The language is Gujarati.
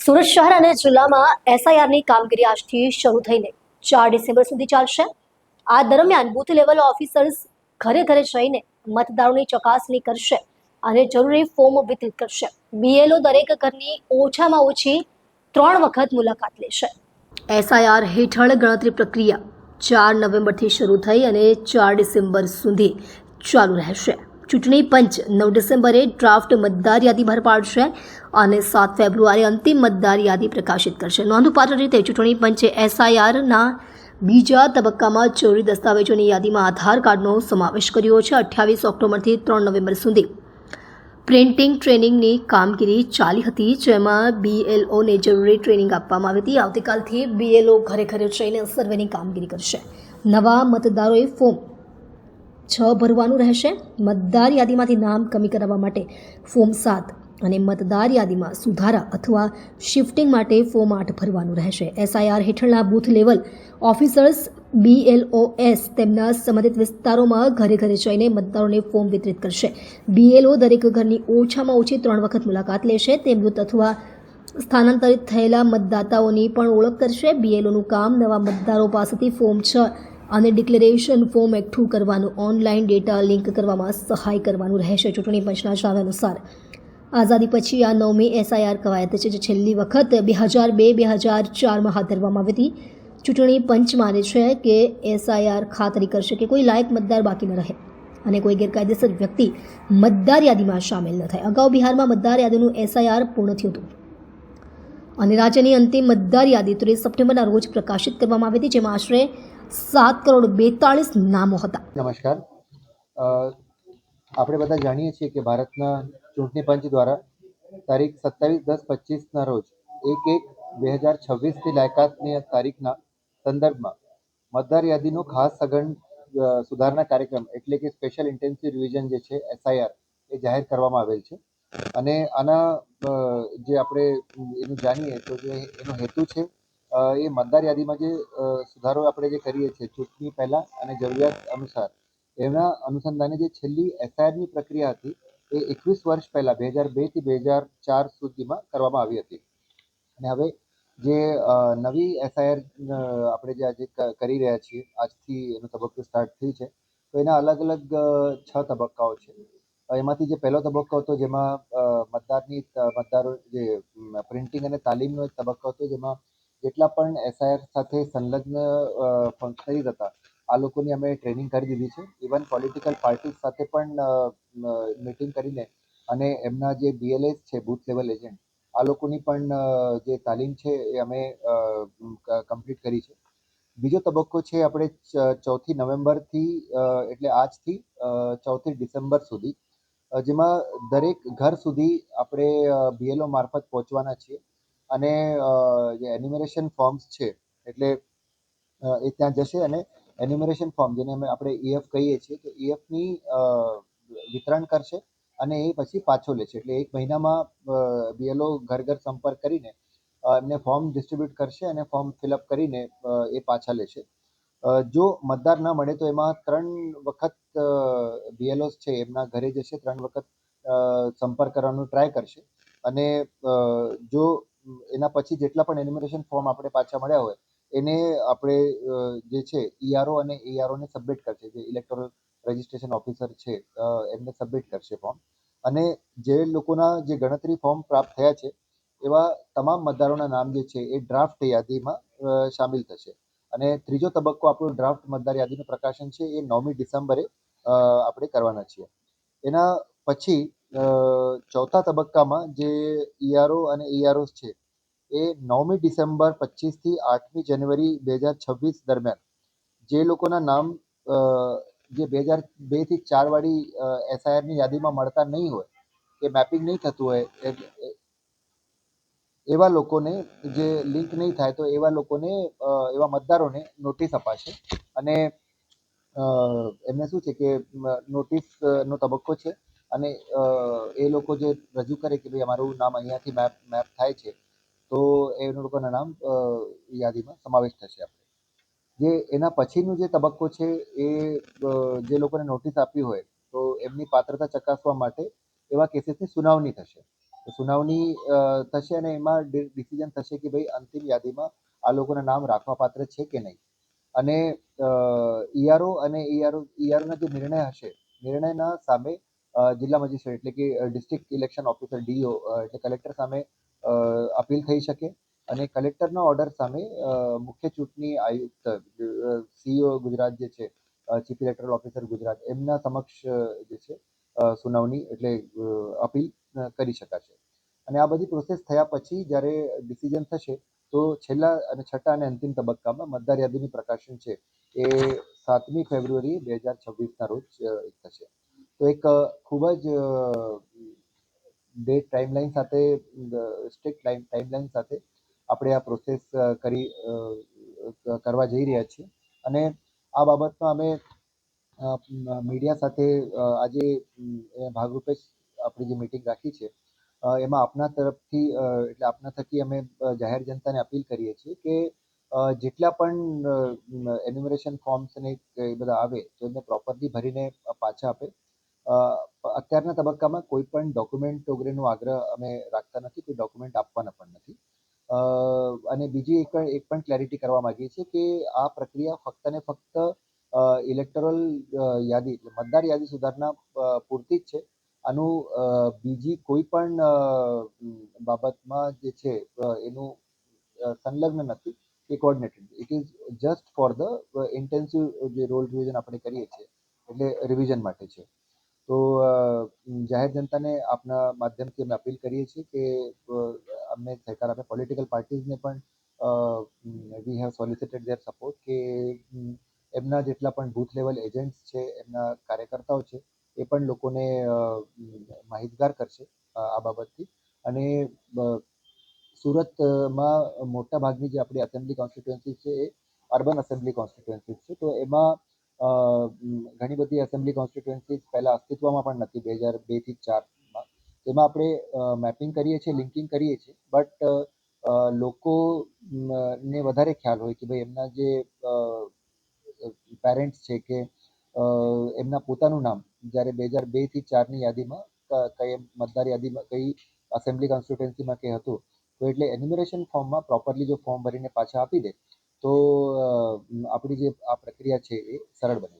સુરત શહેર અને જિલ્લામાં એસઆઈઆરની કામગીરી આજથી શરૂ થઈને 4 ડિસેમ્બર સુધી ચાલશે. આ દરમિયાન બૂથ લેવલ ઓફિસર્સ ઘરે ઘરે જઈને મતદારોની ચકાસણી કરશે અને જરૂરી ફોર્મ વિતરિત કરશે. બીએલઓ દરેક ઘરની ઓછામાં ઓછી 3 વખત મુલાકાત લેશે. એસઆઈઆર હેઠળ ગણતરી પ્રક્રિયા 4 નવેમ્બરથી શરૂ થઈ અને 4 ડિસેમ્બર સુધી ચાલુ રહેશે. ચૂંટણી પંચ 9 ડિસેમ્બરે ડ્રાફ્ટ મતદાર યાદી બહાર પાડશે અને 7 ફેબ્રુઆરી અંતિમ મતદાર યાદી પ્રકાશિત કરશે. નોંધપાત્ર રીતે ચૂંટણી પંચે એસઆઈઆરના બીજા તબક્કામાં જરૂરી દસ્તાવેજોની યાદીમાં આધાર કાર્ડનો સમાવેશ કર્યો છે. 28 ઓક્ટોબરથી 3 નવેમ્બર સુધી પ્રિન્ટિંગ ટ્રેનિંગની કામગીરી ચાલી હતી, જેમાં બીએલઓને જરૂરી ટ્રેનિંગ આપવામાં આવી હતી. આવતીકાલથી બીએલઓ ઘરે ઘરે જઈને સર્વેની કામગીરી કરશે. નવા મતદારોએ ફોર્મ 6 ભરવાનું રહેશે. મતદાર યાદીમાંથી નામ કમી કરાવવા માટે ફોર્મ 7 અને મતદાર યાદીમાં સુધારા અથવા શિફ્ટિંગ માટે ફોર્મ 8 ભરવાનું રહેશે. એસઆઈઆર હેઠળના બૂથ લેવલ ઓફિસર્સ BLOs તેમના સંબંધિત વિસ્તારોમાં ઘરે ઘરે જઈને મતદારોને ફોર્મ વિતરિત કરશે. BLO દરેક ઘરની ઓછામાં ઓછી 3 વખત મુલાકાત લેશે. તે મૃત અથવા સ્થાનાંતરિત થયેલા મતદાતાઓની પણ ઓળખ કરશે. BLOનું કામ નવા મતદારો પાસેથી ફોર્મ 6 અને ડિક્લેરેશન ફોર્મ એકઠું કરવાનું, ઓનલાઈન ડેટા લિંક કરવામાં સહાય કરવાનું રહેશે. ચૂંટણી પંચના જણાવ્યા અનુસાર આઝાદી પછી આ 9મી એસઆઈઆર કવાયત છે, જે છેલ્લી વખત 2002-2004માં હાથ ધરવામાં આવી હતી. ચૂંટણી પંચ માને છે કે એસઆઈઆર ખાતરી કરશે કે કોઈ લાયક મતદાર બાકી ન રહે અને કોઈ ગેરકાયદેસર વ્યક્તિ મતદાર યાદીમાં સામેલ ન થાય. અગાઉ બિહારમાં મતદાર યાદીનું એસઆઈઆર પૂર્ણ થયું હતું અને રાજ્યની અંતિમ મતદાર યાદી 30 સપ્ટેમ્બરના રોજ પ્રકાશિત કરવામાં આવી હતી, જેમાં આશરે 7,42 નામો હતા. નમસ્કાર. આપણે બધા જાણીએ છીએ કે ભારતના ચૂંટણી પંચ દ્વારા તારીખ 27/10/25ના રોજ 1/1/2026થી લાયકાતની તારીખના સંદર્ભમાં મતદાર યાદીનો ખાસ સઘન સુધારણા કાર્યક્રમ એટલે કે સ્પેશિયલ ઇન્ટેન્સિવ રિવિઝન જે છે એસઆઈઆર એ જાહેર કરવામાં આવેલ છે. અને આના જે આપણે એનું જાણીએ તો જે એનો હેતુ છે એ મતદાર યાદીમાં જે સુધારો આપણે જે કરીએ છીએ ચૂંટણી પહેલાં અને જરૂરિયાત અનુસાર, એના અનુસંધાને જે છેલ્લી એસઆઈઆરની પ્રક્રિયા હતી એ 21 વર્ષ પહેલાં 2002થી 2004 સુધીમાં કરવામાં આવી હતી. અને હવે જે નવી એસઆઈઆર આપણે જે આજે કરી રહ્યા છીએ, આજથી એનો તબક્કો સ્ટાર્ટ થઈ છે, તો એના અલગ અલગ 6 તબક્કાઓ છે. એમાંથી જે પહેલો તબક્કો હતો જેમાં મતદારો જે પ્રિન્ટિંગ અને તાલીમનો એક તબક્કો હતો, જેમાં જેટલા પણ એસઆઈઆર સાથે સંલગ્ન ફંક્શનરીઝ હતા આ લોકોની અમે ટ્રેનિંગ કરી દીધી છે. ઇવન પોલિટિકલ પાર્ટીઝ સાથે પણ મિટિંગ કરીને અને એમના જે BLAs છે, બૂથ લેવલ એજન્ટ, આ લોકોની પણ જે તાલીમ છે એ અમે કમ્પ્લીટ કરી છે. બીજો તબક્કો છે આપણે 4 નવેમ્બરથી એટલે આજથી 4 ડિસેમ્બર સુધી, જેમાં દરેક ઘર સુધી આપણે BLO મારફત પહોંચવાના છીએ અને જે એન્યુમરેશન ફોર્મ્સ છે એટલે એ ત્યાં જશે અને એન્યુમરેશન ફોર્મ જેને આપણે EF કહીએ છીએ તો EFની વિતરણ કરશે અને એ પછી પાછો લે છે. એટલે 1 મહિનામાં BLO ઘર ઘર સંપર્ક કરીને એમને ફોર્મ ડિસ્ટ્રીબ્યુટ કરશે અને ફોર્મ ફિલઅપ કરીને એ પાછા લેશે. જો મતદાર ન મળે તો એમાં 3 વખત BLOs છે એમના ઘરે જશે, 3 વખત સંપર્ક કરવાનો ટ્રાય કરશે અને જો એના પછી જેટલા પણ એન્યુમરેશન ફોર્મ આપણે પાછા મળ્યા હોય એને આપણે જે છે ERO અને AROને સબમિટ કરશે, જે ઇલેક્ટોરલ રજિસ્ટ્રેશન ઓફિસર છે એમને સબમિટ કરશે ફોર્મ. અને જે લોકોના જે ગણતરી ફોર્મ પ્રાપ્ત થયા છે એવા તમામ મતદારોના નામ જે છે એ ડ્રાફ્ટ યાદીમાં સામેલ થશે. અને ત્રીજો તબક્કો આપણો ડ્રાફ્ટ મતદાર યાદીનું પ્રકાશન છે એ 9મી ડિસેમ્બરે આપણે કરવાના છીએ. એના પછી ચોથા તબક્કામાં જે ERO અને AROs છે એ 9મી ડિસેમ્બર 25થી 8મી જાન્યુઆરી 2026 દરમિયાન જે લોકોના નામ જે 2002થી 4 વાળી એસઆઈઆરની યાદીમાં મળતા નહીં હોય, કે મેપિંગ નહીં થતું હોય, એવા લોકોને જે લિંક નહીં થાય તો એવા લોકોને એવા મતદારોને નોટિસ અપાશે અને એમને શું છે કે નોટિસનો તબક્કો છે અને એ લોકો જે રજૂ કરે કે ભાઈ અમારું નામ અહીંયાથી મેપ થાય છે તો એ લોકોના નામ યાદીમાં સમાવેશ થશે. આપણે જે એના પછીનું જે તબક્કો છે એ જે લોકોને નોટિસ આપી હોય તો એમની પાત્રતા ચકાસવા માટે એવા કેસીસની સુનાવણી થશે. સુનાવણી થશે અને એમાં ડિસિઝન થશે કે ભાઈ અંતિમ યાદીમાં આ લોકોના નામ રાખવા પાત્ર છે કે નહીં. અને ઈઆરઓ અને ઈઆરઓના જે નિર્ણય હશે, નિર્ણયના સામે જિલ્લા મજિસ્ટ્રેટ એટલે કે ડિસ્ટ્રિક્ટ ઇલેક્શન ઓફિસર ડીઓ એટલે કલેક્ટર સામે અપીલ થઈ શકે અને કલેક્ટરના ઓર્ડર સામે મુખ્ય ચૂંટણી આયુક્ત સીઈઓ ગુજરાત જે છે, ચીફ ઇલેક્ટરલ ઓફિસર ગુજરાત, એમના સમક્ષ જે છે સુનાવણી એટલે અપીલ કરી શકાશે. અને આ બધી પ્રોસેસ થયા પછી જ્યારે ડિસિઝન થશે તો છેલ્લા અને છઠ્ઠા અને અંતિમ તબક્કામાં મતદાર યાદીનું પ્રકાશન છે એ 7મી ફેબ્રુઆરી 2026ના રોજ થશે. તો એક ખૂબ જ ડેટ ટાઈમલાઈન સાથે, સ્ટ્રિક્ટ ટાઈમલાઈન સાથે આપણે આ પ્રોસેસ કરવા જઈ રહ્યા છીએ. અને આ બાબતમાં અમે મીડિયા સાથે આજે ભાગરૂપે આપણી જે મિટિંગ રાખી છે એમાં આપના તરફથી એટલે આપના થકી અમે જાહેર જનતાને અપીલ કરીએ છીએ કે જેટલા પણ એન્યુમરેશન ફોર્મ્સ અને એ બધા આવે તો એમને પ્રોપરલી ભરીને પાછા આપે. અત્યારના તબક્કામાં કોઈ પણ ડોક્યુમેન્ટ વગેરેનો આગ્રહ અમે રાખતા નથી, કોઈ ડોક્યુમેન્ટ આપવાના પણ નથી. અને બીજી એક પણ ક્લેરિટી કરવા માંગીએ છીએ કે આ પ્રક્રિયા ફક્ત ને ફક્ત ઇલેક્ટોરલ યાદી એટલે મતદાર યાદી સુધારણા પૂરતી જ છે. આનું બીજી કોઈ પણ બાબતમાં જે છે એનું સંલગ્ન નથી કે coordinated. It is just for the intensive જે રોલ રિવિઝન આપણે કરીએ છીએ એટલે રિવિઝન માટે છે. તો જાહેર જનતાને આપના માધ્યમથી અમે અપીલ કરીએ છીએ કે અમને સહકાર આપે. પોલિટિકલ પાર્ટીઝને પણ વી હેવ સોલિસિટેડ ધેર સપોર્ટ કે એમના જેટલા પણ બૂથ લેવલ એજન્ટ્સ છે, એમના કાર્યકર્તાઓ છે, એ પણ લોકોને માહિતગાર કરશે આ બાબતથી. અને સુરતમાં મોટા ભાગની જે આપણી એસેમ્બલી કોન્સ્ટિટ્યુએન્સી છે એ અર્બન એસેમ્બલી કોન્સ્ટિટ્યુએન્સીસ છે. તો એમાં ઘણી બધી એસેમ્બલી કોન્સ્ટિટ્યુએન્સીસ પહેલાં અસ્તિત્વમાં પણ નથી 2002થી 4માં. તેમાં આપણે મેપિંગ કરીએ છીએ, લિંકિંગ કરીએ છીએ, બટ લોકોને વધારે ખ્યાલ હોય કે ભાઈ એમના જે પેરેન્ટ્સ છે કે એમના પોતાનું નામ જ્યારે 2002થી 4ની યાદીમાં કઈ મતદાર યાદીમાં કઈ એસેમ્બલી કોન્સ્ટિટ્યુએન્સીમાં કે હતું, તો એટલે એન્યુમરેશન ફોર્મમાં પ્રોપરલી જો ફોર્મ ભરીને પાછા આપી દે તો આપણી જે આ પ્રક્રિયા છે એ સરળ બને.